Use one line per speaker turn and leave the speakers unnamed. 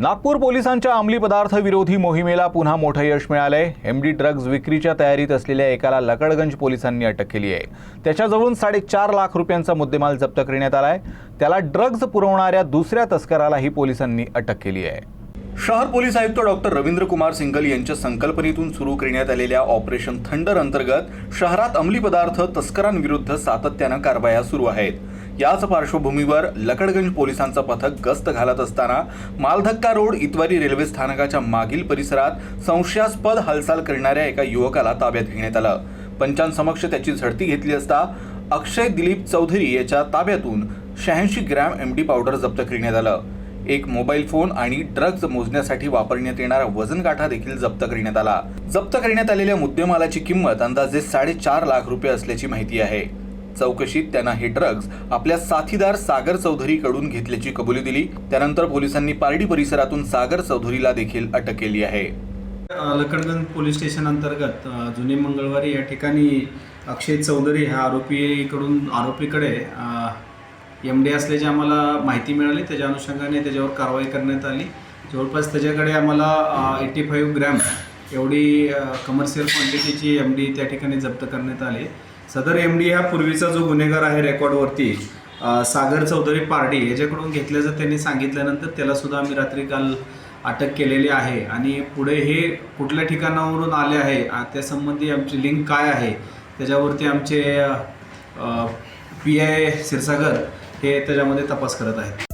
नागपूर पोलिसांच्या अंमली पदार्थ विरोधी मोहिमेला पुन्हा मोठं यश मिळालंय। एमडी ड्रग्ज विक्रीच्या तयारीत असलेल्या एकाला लकडगंज पोलिसांनी अटक केली आहे। त्याच्याजवळून 4.5 लाख रुपयांचा मुद्देमाल जप्त करण्यात आलाय। त्याला ड्रग्ज पुरवणाऱ्या दुसऱ्या तस्करालाही पोलिसांनी अटक केली आहे। शहर पोलीस आयुक्त डॉक्टर रवींद्र कुमार सिंगल यांच्या संकल्पनेतून सुरू करण्यात आलेल्या ऑपरेशन थंडर अंतर्गत शहरात अंमली पदार्थ तस्करांविरुद्ध सातत्यानं कारवाया सुरू आहेत। याच पार्श्वभूमीवर लकडगंज पोलिसांचं पथक गस्त घालत असताना मालधक्का रोड इतवारी रेल्वे स्थानकाच्या मागील परिसरात संशयास्पद हालचाल करणाऱ्या एका युवकाला ताब्यात घेण्यात आलं। पंचांसमक्ष त्याची झडती घेतली असता अक्षय दिलीप चौधरी याच्या ताब्यातून 86 ग्रॅम एमडी पावडर जप्त करण्यात आलं। एक मोबाईल फोन आणि ड्रग्ज मोजण्यासाठी वापरण्यात येणारा वजनकाठा देखील जप्त करण्यात आला। जप्त करण्यात आलेल्या मुद्देमालाची किंमत अंदाजे 4.5 लाख रुपये असल्याची माहिती आहे। चौकशीत त्यांना हे ड्रग्ज आपल्या साथीदार सागर चौधरी कडून घेतल्याची कबुली दिली। त्यानंतर पोलिसांनी पारडी परिसरातून सागर चौधरीला देखील अटक केली आहे।
लकडगंज पोलीस स्टेशन अंतर्गत जुने मंगळवारी या ठिकाणी अक्षय चौधरी ह्या आरोपीकडे एमडी असल्याची आम्हाला माहिती मिळाली। त्याच्या अनुषंगाने त्याच्यावर कारवाई करण्यात आली। जवळपास त्याच्याकडे आम्हाला 85 ग्रॅम एवढी कमर्शियल क्वांटिटीची एमडी त्या ठिकाणी जप्त करण्यात आली। सदर एमडी हा पूर्वीचा जो गुन्हेगार आहे रेकॉर्डवरती सागर चौधरी पारडी याच्याकडून घेतल्याचं त्यांनी सांगितल्यानंतर त्याला सुद्धा आम्ही रात्री काल अटक केलेली आहे आणि पुढे हे कुठल्या ठिकाणावरून आले आहे त्यासंबंधी आमची लिंक काय आहे त्याच्यावरती आमचे PI क्षीरसागर हे त्याच्यामध्ये तपास करत आहेत।